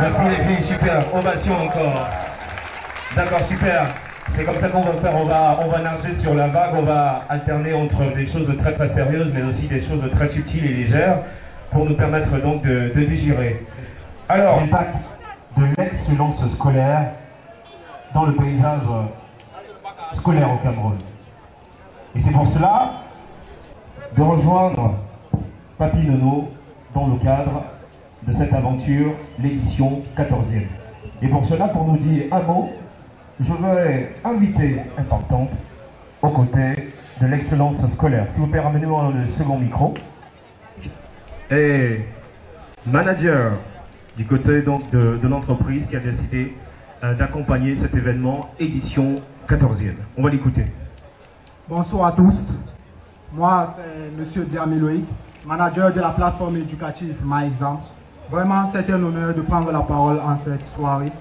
Merci les filles, super, ovation encore. D'accord, super. C'est comme ça qu'on va faire, on va nager sur la vague, on va alterner entre des choses très très sérieuses, mais aussi des choses très subtiles et légères, pour nous permettre donc de digérer. Alors, l'impact de l'excellence scolaire dans le paysage scolaire au Cameroun. Et c'est pour cela de rejoindre Papy Nono dans le cadre de cette aventure, l'édition 14e. Et pour cela, pour nous dire un mot, je vais inviter importante aux côtés de l'excellence scolaire. S'il vous plaît, ramenez-moi le second micro. Et manager du côté donc de l'entreprise qui a décidé d'accompagner cet événement édition 14e. On va l'écouter. Bonsoir à tous. Moi, c'est Monsieur Diamé Loïc, manager de la plateforme éducative MyExam. Vraiment, c'est un honneur de prendre la parole en cette soirée.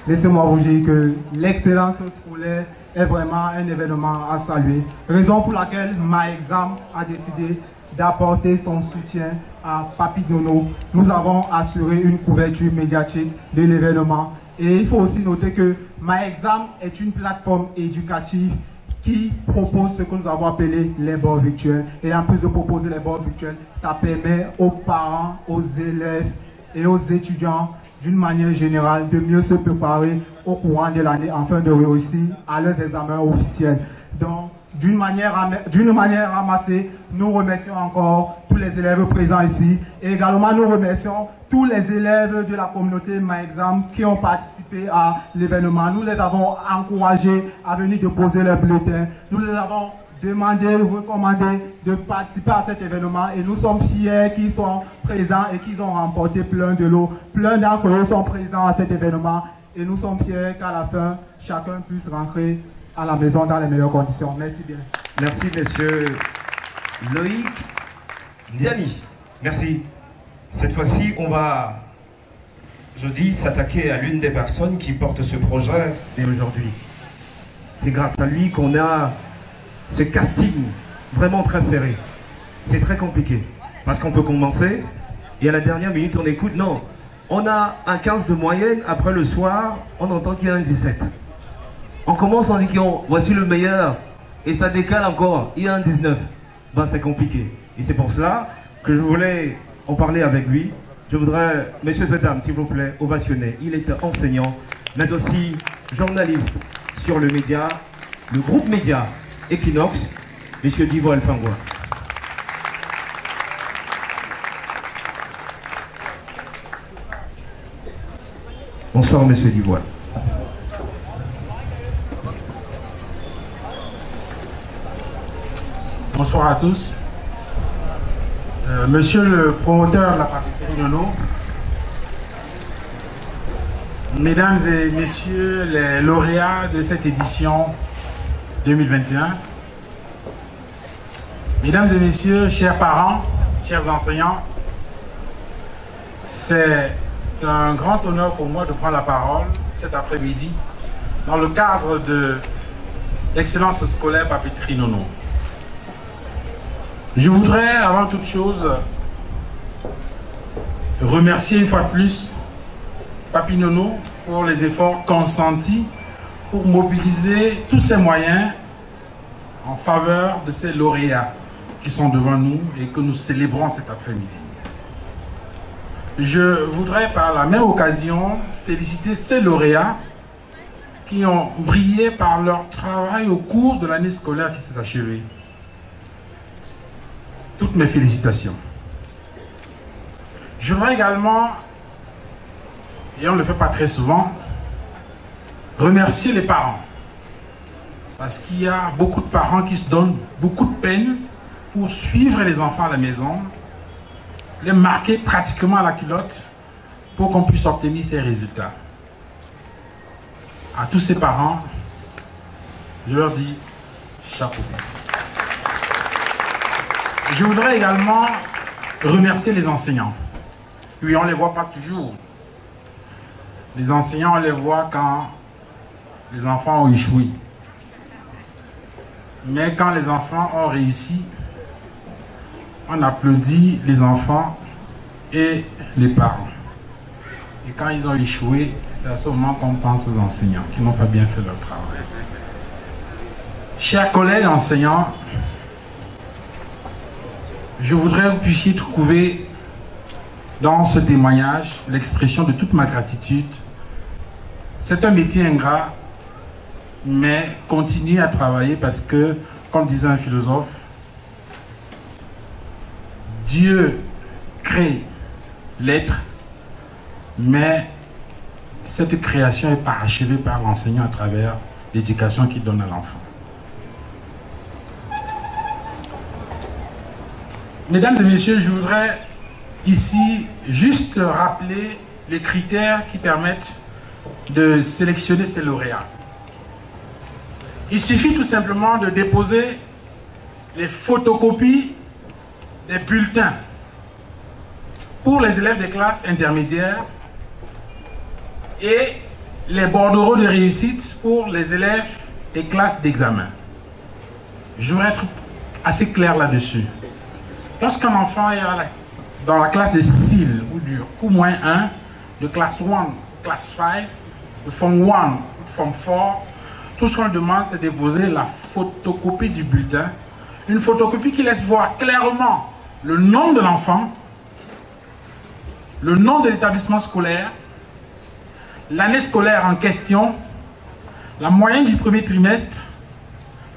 Laissez-moi vous dire que l'excellence scolaire est vraiment un événement à saluer. Raison pour laquelle MyExam a décidé d'apporter son soutien à Papi Nono. Nous avons assuré une couverture médiatique de l'événement. Et il faut aussi noter que MyExam est une plateforme éducative qui propose ce que nous avons appelé les bords virtuels. Et en plus de proposer les bords virtuels, ça permet aux parents, aux élèves et aux étudiants, d'une manière générale, de mieux se préparer au courant de l'année afin de réussir à leurs examens officiels. Donc, d'une manière ramassée, nous remercions encore tous les élèves présents ici. Et également, nous remercions tous les élèves de la communauté MyExam qui ont participé à l'événement. Nous les avons encouragés à venir déposer leur bulletin. Nous les avons demandé, recommandé de participer à cet événement. Et nous sommes fiers qu'ils sont présents et qu'ils ont remporté plein de lots. Plein d'entre eux sont présents à cet événement. Et nous sommes fiers qu'à la fin, chacun puisse rentrer à la maison dans les meilleures conditions. Merci bien. Merci, monsieur Loïc Diani. Merci. Cette fois-ci, on va, je dis, s'attaquer à l'une des personnes qui porte ce projet aujourd'hui. C'est grâce à lui qu'on a ce casting vraiment très serré. C'est très compliqué. Parce qu'on peut commencer et à la dernière minute, on écoute. Non, on a un 15 de moyenne. Après le soir, on entend qu'il y a un 17. On commence en disant, voici le meilleur, et ça décale encore, il y a un 19. Ben, c'est compliqué. Et c'est pour cela que je voulais en parler avec lui. Je voudrais, messieurs et dames, s'il vous plaît, ovationner. Il est enseignant, mais aussi journaliste sur le média, le groupe média Equinox, monsieur Divoile Pangua. Bonsoir, monsieur Divoile. Bonsoir à tous. Monsieur le promoteur de la papeterie Nono, mesdames et messieurs les lauréats de cette édition 2021, mesdames et messieurs, chers parents, chers enseignants, c'est un grand honneur pour moi de prendre la parole cet après-midi dans le cadre de l'excellence scolaire papeterie Nono. Je voudrais, avant toute chose, remercier une fois de plus Papi Nono pour les efforts consentis pour mobiliser tous ses moyens en faveur de ces lauréats qui sont devant nous et que nous célébrons cet après-midi. Je voudrais par la même occasion féliciter ces lauréats qui ont brillé par leur travail au cours de l'année scolaire qui s'est achevée. Toutes mes félicitations. Je voudrais également, et on ne le fait pas très souvent, remercier les parents. Parce qu'il y a beaucoup de parents qui se donnent beaucoup de peine pour suivre les enfants à la maison, les marquer pratiquement à la culotte pour qu'on puisse obtenir ces résultats. À tous ces parents, je leur dis chapeau. Je voudrais également remercier les enseignants. Oui, on ne les voit pas toujours. Les enseignants, on les voit quand les enfants ont échoué. Mais quand les enfants ont réussi, on applaudit les enfants et les parents. Et quand ils ont échoué, c'est à ce moment qu'on pense aux enseignants qui n'ont pas bien fait leur travail. Chers collègues enseignants, je voudrais que vous puissiez trouver dans ce témoignage l'expression de toute ma gratitude. C'est un métier ingrat, mais continuez à travailler parce que, comme disait un philosophe, Dieu crée l'être, mais cette création est parachevée par l'enseignant à travers l'éducation qu'il donne à l'enfant. Mesdames et messieurs, je voudrais ici juste rappeler les critères qui permettent de sélectionner ces lauréats. Il suffit tout simplement de déposer les photocopies des bulletins pour les élèves des classes intermédiaires et les bordereaux de réussite pour les élèves des classes d'examen. Je voudrais être assez clair là-dessus. Lorsqu'un enfant est dans la classe de SIL ou du Q-1, de classe 1, classe 5, de Form 1, Form 4, tout ce qu'on demande, c'est de déposer la photocopie du bulletin. Une photocopie qui laisse voir clairement le nom de l'enfant, le nom de l'établissement scolaire, l'année scolaire en question, la moyenne du premier trimestre,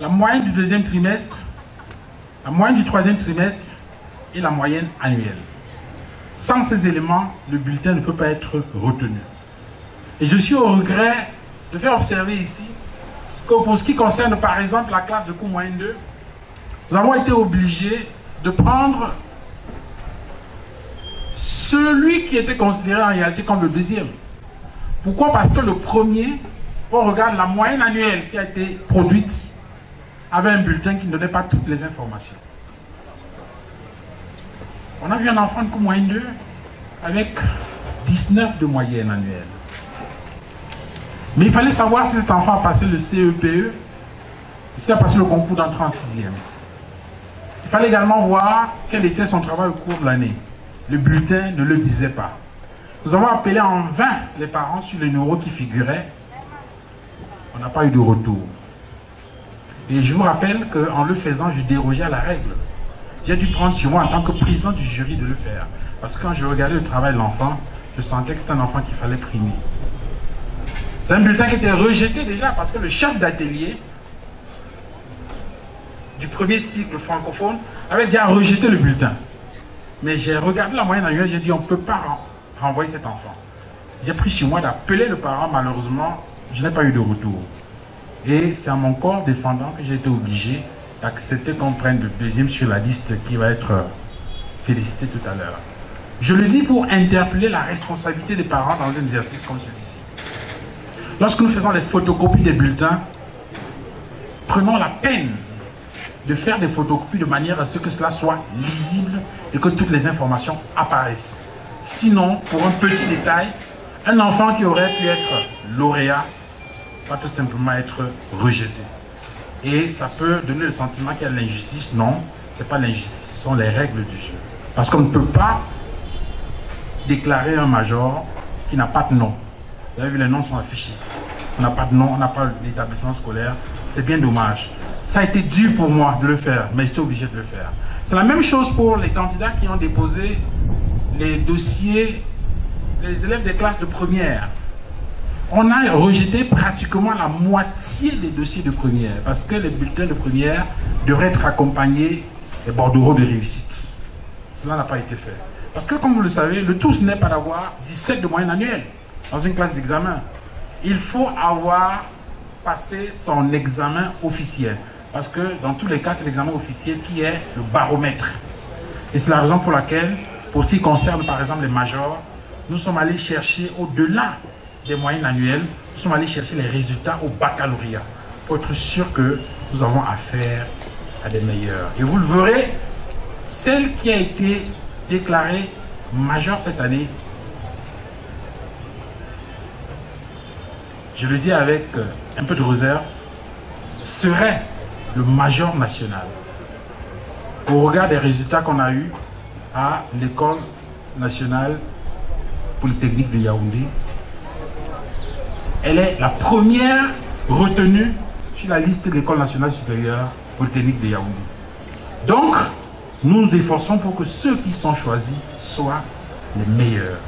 la moyenne du deuxième trimestre, la moyenne du troisième trimestre et la moyenne annuelle. Sans ces éléments, le bulletin ne peut pas être retenu. Et je suis au regret de faire observer ici que pour ce qui concerne par exemple la classe de Q-2, nous avons été obligés de prendre celui qui était considéré en réalité comme le deuxième. Pourquoi? Parce que le premier, on regarde la moyenne annuelle qui a été produite, avait un bulletin qui ne donnait pas toutes les informations. On a vu un enfant de Q-2 avec 19 de moyenne annuelle. Mais il fallait savoir si cet enfant a passé le CEPE, s'il a passé le concours d'entrée en 6e. Il fallait également voir quel était son travail au cours de l'année. Le bulletin ne le disait pas. Nous avons appelé en vain les parents sur les numéros qui figuraient. On n'a pas eu de retour. Et je vous rappelle qu'en le faisant, je dérogeais à la règle. J'ai dû prendre sur moi en tant que président du jury de le faire. Parce que quand je regardais le travail de l'enfant, je sentais que c'était un enfant qu'il fallait primer. C'est un bulletin qui était rejeté déjà parce que le chef d'atelier du premier cycle francophone avait déjà rejeté le bulletin. Mais j'ai regardé la moyenne annuelle, j'ai dit on ne peut pas renvoyer cet enfant. J'ai pris sur moi d'appeler le parent, malheureusement, je n'ai pas eu de retour. Et c'est à mon corps défendant que j'ai été obligé d'accepter qu'on prenne le deuxième sur la liste qui va être félicité tout à l'heure. Je le dis pour interpeller la responsabilité des parents dans un exercice comme celui-ci. Lorsque nous faisons les photocopies des bulletins, prenons la peine de faire des photocopies de manière à ce que cela soit lisible et que toutes les informations apparaissent. Sinon, pour un petit détail, un enfant qui aurait pu être lauréat va tout simplement être rejeté. Et ça peut donner le sentiment qu'il y a de l'injustice. Non, ce n'est pas l'injustice, ce sont les règles du jeu. Parce qu'on ne peut pas déclarer un major qui n'a pas de nom. Vous avez vu, les noms sont affichés. On n'a pas de nom, on n'a pas d'établissement scolaire. C'est bien dommage. Ça a été dur pour moi de le faire, mais j'étais obligé de le faire. C'est la même chose pour les candidats qui ont déposé les dossiers, les élèves des classes de première. On a rejeté pratiquement la moitié des dossiers de première, parce que les bulletins de première devraient être accompagnés des bordereaux de réussite. Cela n'a pas été fait. Parce que, comme vous le savez, le tout ce n'est pas d'avoir 17 de moyenne annuelle dans une classe d'examen. Il faut avoir passé son examen officiel. Parce que dans tous les cas, c'est l'examen officiel qui est le baromètre. Et c'est la raison pour laquelle, pour ce qui concerne par exemple les majors, nous sommes allés chercher au-delà des moyennes annuelles, nous sommes allés chercher les résultats au baccalauréat pour être sûr que nous avons affaire à des meilleurs. Et vous le verrez, celle qui a été déclarée majeure cette année, je le dis avec un peu de réserve, serait le major national. Au regard des résultats qu'on a eus à l'école nationale polytechnique de Yaoundé, elle est la première retenue sur la liste de l'école nationale supérieure polytechnique de Yaoundé. Donc, nous nous efforçons pour que ceux qui sont choisis soient les meilleurs.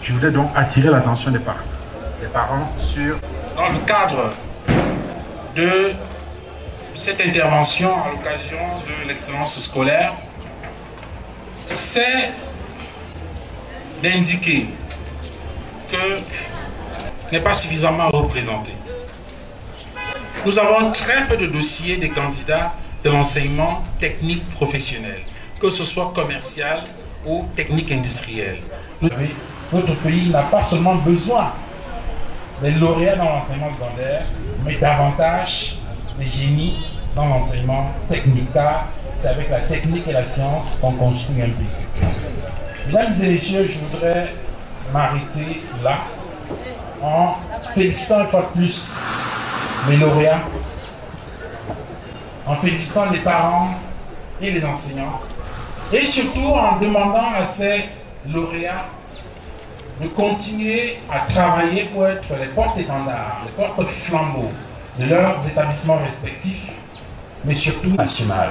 Je voudrais donc attirer l'attention des parents sur, dans le cadre de cette intervention à l'occasion de l'excellence scolaire, c'est d'indiquer que n'est pas suffisamment représenté. Nous avons très peu de dossiers des candidats de l'enseignement technique professionnel, que ce soit commercial ou technique industrielle. Notre pays n'a pas seulement besoin des lauréats dans l'enseignement secondaire, mais davantage des génies dans l'enseignement technique, car c'est avec la technique et la science qu'on construit un pays. Mesdames et messieurs, je voudrais m'arrêter là en félicitant une fois de plus les lauréats, en félicitant les parents et les enseignants. Et surtout en demandant à ces lauréats de continuer à travailler pour être les porte-étendards, les porte-flambeaux de leurs établissements respectifs, mais surtout national.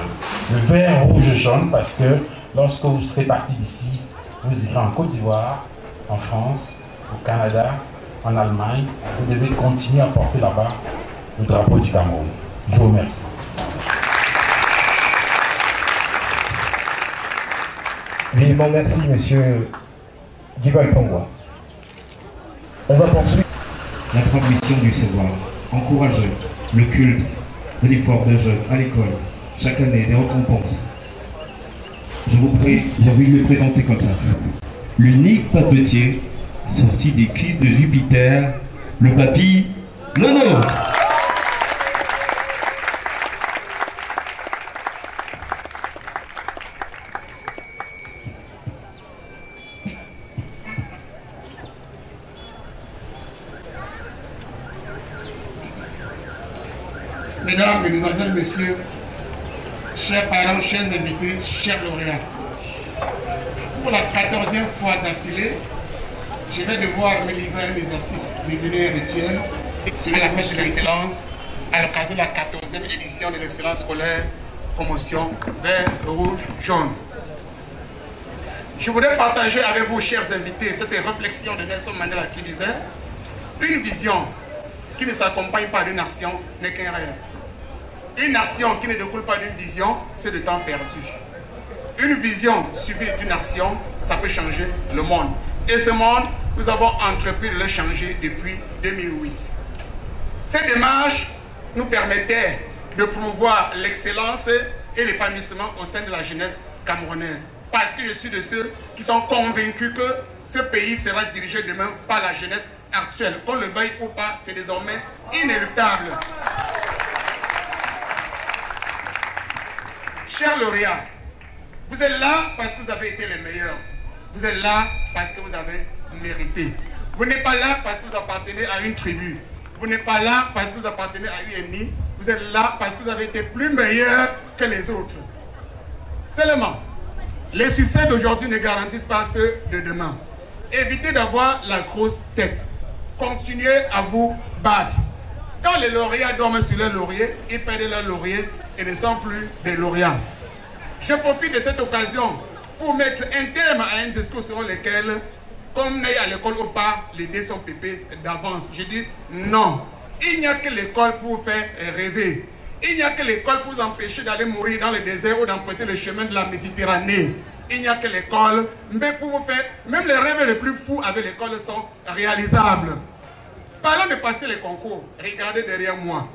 Le vert, rouge, jaune, parce que lorsque vous serez parti d'ici, vous irez en Côte d'Ivoire, en France, au Canada, en Allemagne. Vous devez continuer à porter là-bas le drapeau du Cameroun. Je vous remercie. Vivement merci, monsieur Guival Pangwa. On va poursuivre la transmission du savoir. Encourager le culte de l'effort de jeunes à l'école. Chaque année, des récompenses. J'ai envie de le présenter comme ça. L'unique papetier sorti des crises de Jupiter, le papy Nono. Mesdames, Mesdemoiselles, Messieurs, chers parents, chers invités, chers lauréats, pour la 14e fois d'affilée, je vais devoir me livrer à un exercice devenu rituel sur la fête de l'excellence à l'occasion de la 14e édition de l'excellence scolaire promotion vert, rouge, jaune. Je voudrais partager avec vous, chers invités, cette réflexion de Nelson Mandela qui disait « Une vision qui ne s'accompagne pas d'une action n'est qu'un rêve. Une action qui ne découle pas d'une vision, c'est de temps perdu. Une vision suivie d'une action, ça peut changer le monde. Et ce monde, nous avons entrepris de le changer depuis 2008. Cette démarche nous permettait de promouvoir l'excellence et l'épanouissement au sein de la jeunesse camerounaise. Parce que je suis de ceux qui sont convaincus que ce pays sera dirigé demain par la jeunesse actuelle. Qu'on le veuille ou pas, c'est désormais inéluctable. Chers lauréats, vous êtes là parce que vous avez été les meilleurs. Vous êtes là parce que vous avez mérité. Vous n'êtes pas là parce que vous appartenez à une tribu. Vous n'êtes pas là parce que vous appartenez à une ethnie. Vous êtes là parce que vous avez été plus meilleurs que les autres. Seulement, les succès d'aujourd'hui ne garantissent pas ceux de demain. Évitez d'avoir la grosse tête. Continuez à vous battre. Quand les lauréats dorment sur leur laurier, ils perdent leur laurier et ne sont plus des lauréats. Je profite de cette occasion pour mettre un terme à un discours selon lequel, comme n'est à l'école ou pas, les dés sont pépés d'avance. Je dis non. Il n'y a que l'école pour vous faire rêver. Il n'y a que l'école pour vous empêcher d'aller mourir dans le désert ou d'emprunter le chemin de la Méditerranée. Il n'y a que l'école, mais pour vous faire, même les rêves les plus fous avec l'école sont réalisables. Parlons de passer les concours. Regardez derrière moi.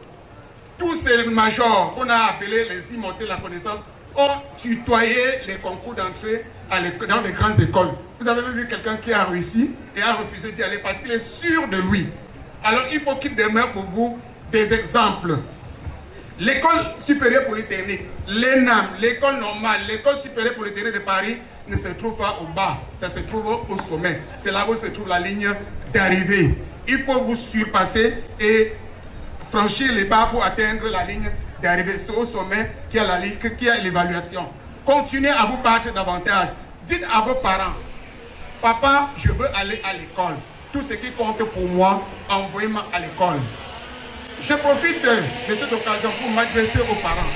Tous ces majors qu'on a appelés les immortels de la connaissance ont tutoyé les concours d'entrée dans des grandes écoles. Vous avez vu quelqu'un qui a réussi et a refusé d'y aller parce qu'il est sûr de lui. Alors il faut qu'il demeure pour vous des exemples. L'école supérieure polytechnique, l'ENAM, l'école normale, l'école supérieure polytechnique de Paris ne se trouve pas au bas, ça se trouve au sommet. C'est là où se trouve la ligne d'arrivée. Il faut vous surpasser et franchir les barres pour atteindre la ligne d'arrivée. C'est au sommet qu'il y a l'évaluation. Continuez à vous battre davantage. Dites à vos parents, papa, je veux aller à l'école. Tout ce qui compte pour moi, envoyez-moi à l'école. Je profite de cette occasion pour m'adresser aux parents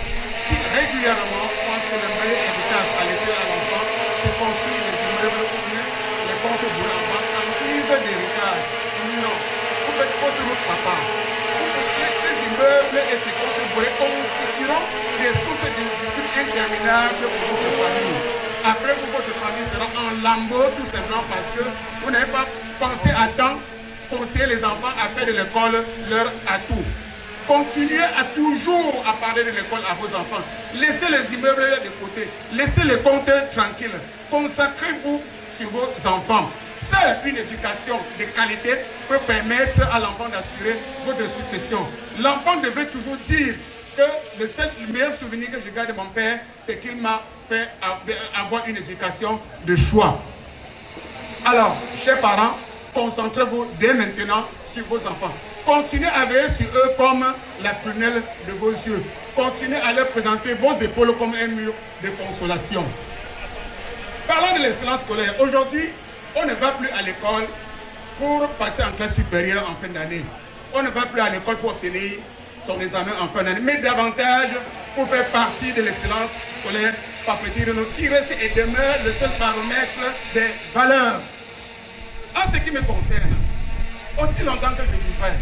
qui régulièrement pensent que le meilleur héritage à laisser à l'enfant, c'est construire les immeubles ou bien les comptes boulants en guise d'héritage. Non, vous faites quoi sur votre papa? Ces immeubles et ces comptes boulants constitueront des sources de disputes interminables pour votre famille. Après, votre famille sera en lambeau tout simplement parce que vous n'avez pas pensé à temps conseiller les enfants à faire de l'école leur atout. Continuez à toujours à parler de l'école à vos enfants. Laissez les immeubles de côté. Laissez les comptes tranquilles. Consacrez-vous sur vos enfants. Seule une éducation de qualité peut permettre à l'enfant d'assurer votre succession. L'enfant devrait toujours dire que le meilleur souvenir que je garde de mon père, c'est qu'il m'a fait avoir une éducation de choix. Alors, chers parents, concentrez-vous dès maintenant sur vos enfants. Continuez à veiller sur eux comme la prunelle de vos yeux. continuez à leur présenter vos épaules comme un mur de consolation. Parlons de l'excellence scolaire. Aujourd'hui, on ne va plus à l'école pour passer en classe supérieure en fin d'année. On ne va plus à l'école pour obtenir son examen en fin d'année, mais davantage pour faire partie de l'excellence scolaire Papeterie Renault, qui reste et demeure le seul baromètre des valeurs. En ce qui me concerne, aussi longtemps que je vivrai,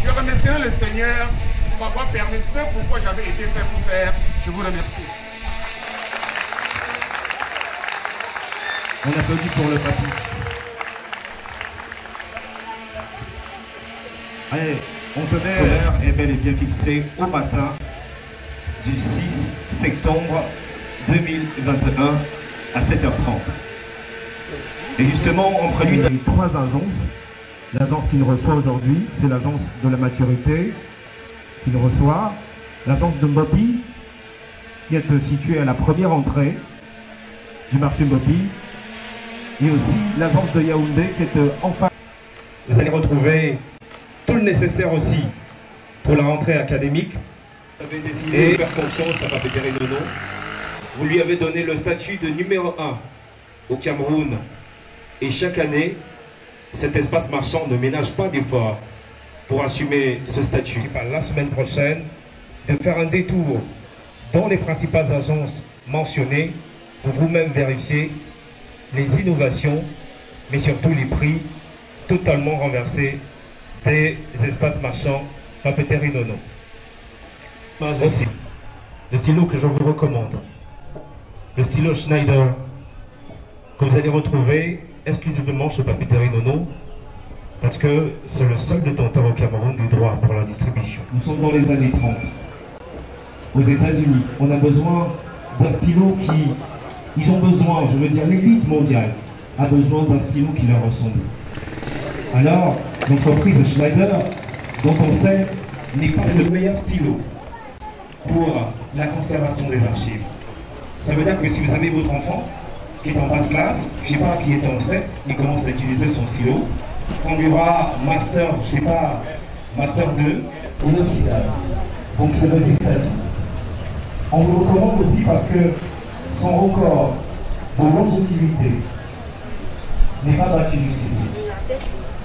je remercierai le Seigneur pour m'avoir permis ce pourquoi j'avais été fait pour faire. Je vous remercie. On applaudit pour le papy. Allez, on tenait l'heure est bel et bien fixée au matin du 6 septembre 2021 à 7h30. Et justement, on produit trois agences. L'agence qui nous reçoit aujourd'hui, c'est l'agence de la maturité qui nous reçoit. L'agence de Mbopi, qui est située à la première entrée du marché Mbopi. Et aussi l'agence de Yaoundé qui est en face. Vous allez retrouver tout le nécessaire aussi pour la rentrée académique. Vous avez décidé de faire confiance à Papeterie Renault. Vous lui avez donné le statut de numéro 1 au Cameroun. Et chaque année, cet espace marchand ne ménage pas d'efforts pour assumer ce statut. La semaine prochaine, de faire un détour dans les principales agences mentionnées pour vous-même vérifier les innovations, mais surtout les prix totalement renversés des espaces marchands Papeterie Renault. Aussi, le stylo que je vous recommande, le stylo Schneider, que vous allez retrouver exclusivement chez Papeterie Renault, parce que c'est le seul détenteur au Cameroun des droits pour la distribution. Nous sommes dans les années 30. Aux États-Unis, on a besoin d'un stylo qui... Ils ont besoin, je veux dire, l'élite mondiale a besoin d'un stylo qui leur ressemble. Alors, l'entreprise Schneider, dont on sait que c'est le meilleur stylo pour la conservation des archives. Ça veut dire que si vous avez votre enfant qui est en basse classe, je ne sais pas, qui est en 7, il commence à utiliser son stylo, quand il y aura Master, je ne sais pas, Master 2, inoxydable, donc il résiste à tout. On vous le recommande aussi parce que son record de longévité n'est pas battu jusqu'ici.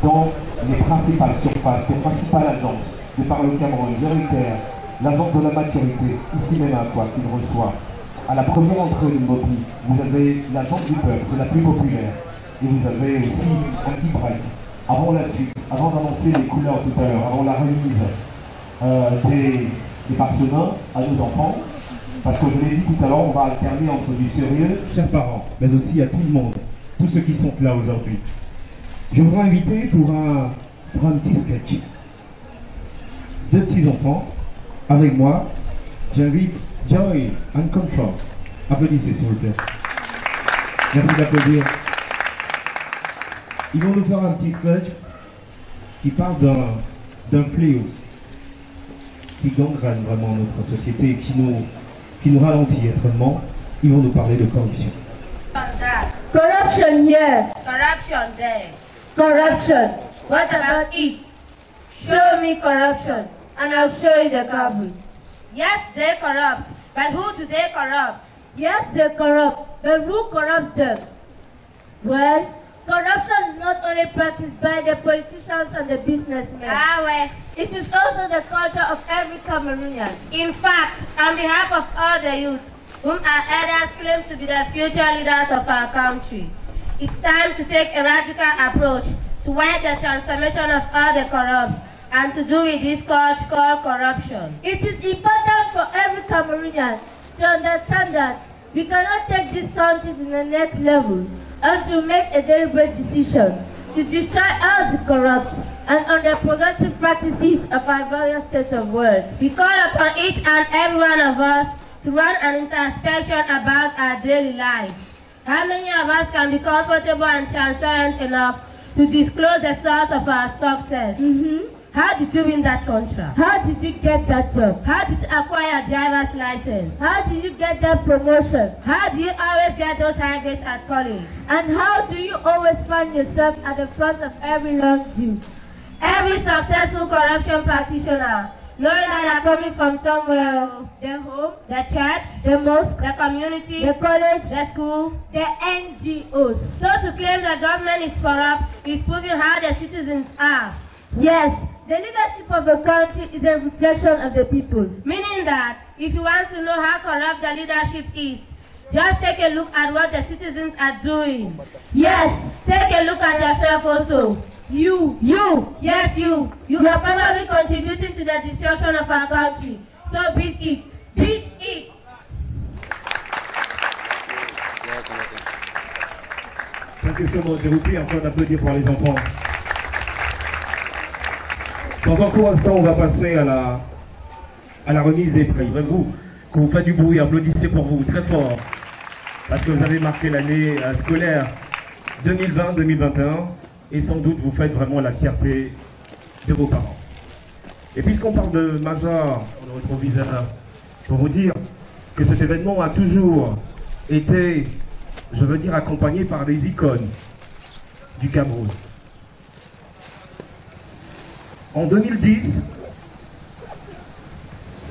Donc, les principales surfaces, les principales agences, de par le Cameroun, Véritaire, l'agence de la maturité, ici même à quoi qu'il reçoit, à la première entrée de Mbopi, vous avez l'agence du peuple, c'est la plus populaire. Et vous avez aussi un petit break. Avant la suite, avant d'annoncer les couleurs tout à l'heure, avant la remise des parchemins à nos enfants, parce que je l'ai dit tout à l'heure, on va alterner entre du sérieux, chers parents, mais aussi à tout le monde, tous ceux qui sont là aujourd'hui. Je voudrais inviter pour un petit sketch. Deux petits enfants avec moi. J'invite Joy and Control. Applaudissez s'il vous plaît. Merci d'applaudir. Ils vont nous faire un petit sketch qui parle d'un fléau qui gangrène vraiment notre société et qui nous ralentit extrêmement. Ils vont nous parler de corruption. Corruption here. Corruption there. Corruption. What about it? Show me corruption, and I'll show you the culprit. Yes, they corrupt. But who do they corrupt? Yes, they corrupt, but who corrupts them? Well, corruption is not only practiced by the politicians and the businessmen. Well. It is also the culture of every Cameroonian. In fact, on behalf of all the youth, whom our elders claim to be the future leaders of our country, it's time to take a radical approach to wipe the transformation of all the corrupt and to do with this scourge called corruption. It is important for every Cameroonian to understand that we cannot take this country to the next level and to make a deliberate decision to destroy all the corrupt and under-progressive practices of our various states of world. We call upon each and every one of us to run an introspection about our daily lives. How many of us can be comfortable and transparent enough to disclose the source of our success? How did you win that contract? How did you get that job? How did you acquire a driver's license? How did you get that promotion? How do you always get those high grades at college? And how do you always find yourself at the front of every long queue? Every successful corruption practitioner knowing that they're coming from somewhere, the home, the church, the mosque, the community, the college, the school, the NGOs. So to claim the government is corrupt is proving how the citizens are. Yes, the leadership of a country is a reflection of the people. Meaning that if you want to know how corrupt the leadership is, just take a look at what the citizens are doing. Yes, Take a look at yourself also. you. Yes, you. You are probably contributing to the destruction of our country. So beat it. Beat it. Thank you so much. Je vous prie encore d'applaudir pour les enfants. Dans un court instant, on va passer à la remise des prix. Vous, que vous faites du bruit, applaudissez pour vous très fort. Parce que vous avez marqué l'année scolaire 2020-2021. Et sans doute, vous faites vraiment la fierté de vos parents. Et puisqu'on parle de Major, le rétroviseur, pour vous dire que cet événement a toujours été, je veux dire, accompagné par des icônes du Cameroun. En 2010,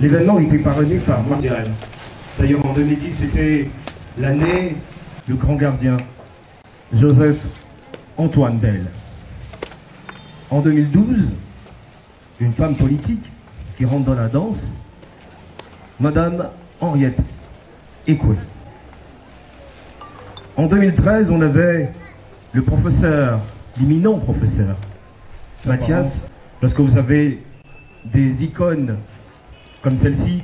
l'événement était parrainé par Mondial. D'ailleurs, en 2010, c'était l'année du grand gardien Joseph Antoine Bell. En 2012, une femme politique qui rentre dans la danse, Madame Henriette Ekwe. En 2013, on avait le professeur, l'imminent professeur, Mathias. Lorsque vous avez des icônes comme celle-ci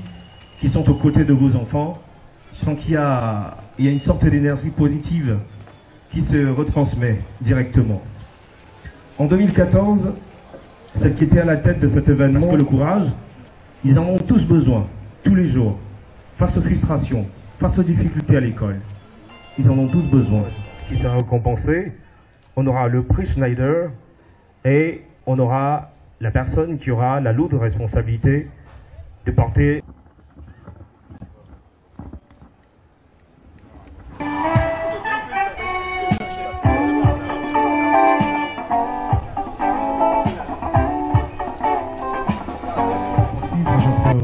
qui sont aux côtés de vos enfants, je sens qu'il y a une sorte d'énergie positive qui se retransmet directement. En 2014, celle qui était à la tête de cet événement, parce que le courage, ils en ont tous besoin, tous les jours, face aux frustrations, face aux difficultés à l'école. Ils en ont tous besoin. Qui sera récompensé, on aura le prix Schneider et on aura la personne qui aura la lourde responsabilité de porter.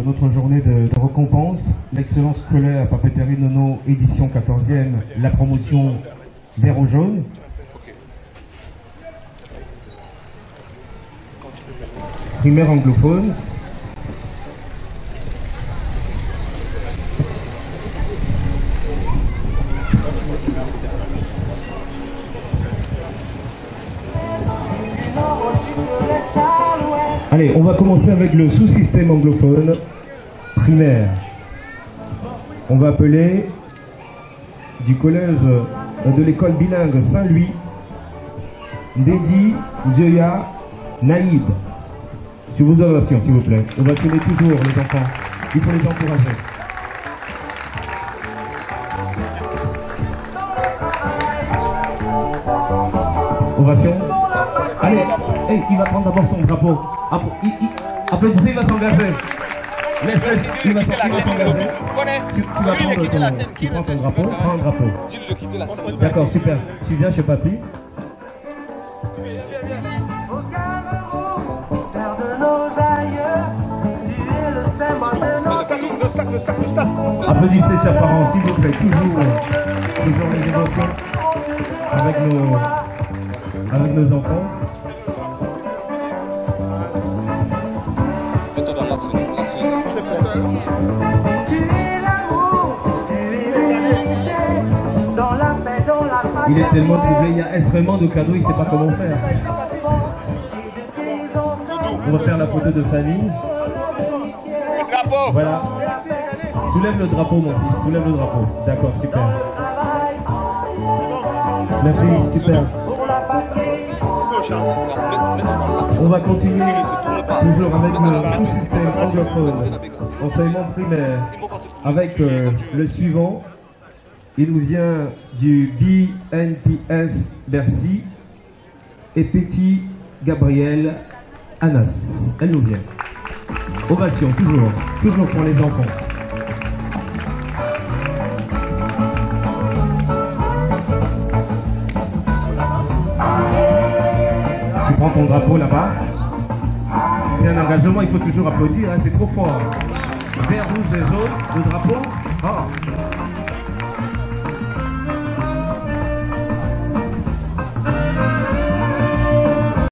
Notre journée de récompense, l'excellence scolaire Papeterie Nono, édition 14e, la promotion vert ou jaune. Primaire anglophone. Allez, on va commencer avec le sous-système anglophone primaire. On va appeler du collège de l'école bilingue Saint-Louis, Ndedi Djoya Naïb. Sur vos ovations, s'il vous plaît. Ovationnez toujours les enfants. Il faut les encourager. Ovation. Allez, hey, il va prendre d'abord son drapeau. Applaudissez, il va s'engager. Il va s'engager. Tu vas prendre ton drapeau. Prends un drapeau. D'accord, super. Tu viens chez papy. Le sac. Applaudissez, chers parents, s'il vous plaît. Toujours les émotions avec nos enfants. Il est tellement troublé, il y a extrêmement de cadeaux, il ne sait pas comment faire. On va faire la photo de famille. Voilà. Soulève le drapeau, mon fils, soulève le drapeau. D'accord, super. Merci, super. On va continuer toujours avec le sous-système anglophone, enseignement primaire, avec le suivant. Il nous vient du BNPS Bercy et Petit Gabriel Anas. Elle nous vient. Ovation, toujours pour les enfants. Tu prends ton drapeau là-bas. C'est un engagement, il faut toujours applaudir, hein, c'est trop fort. Vert, rouge et jaune, le drapeau. Oh.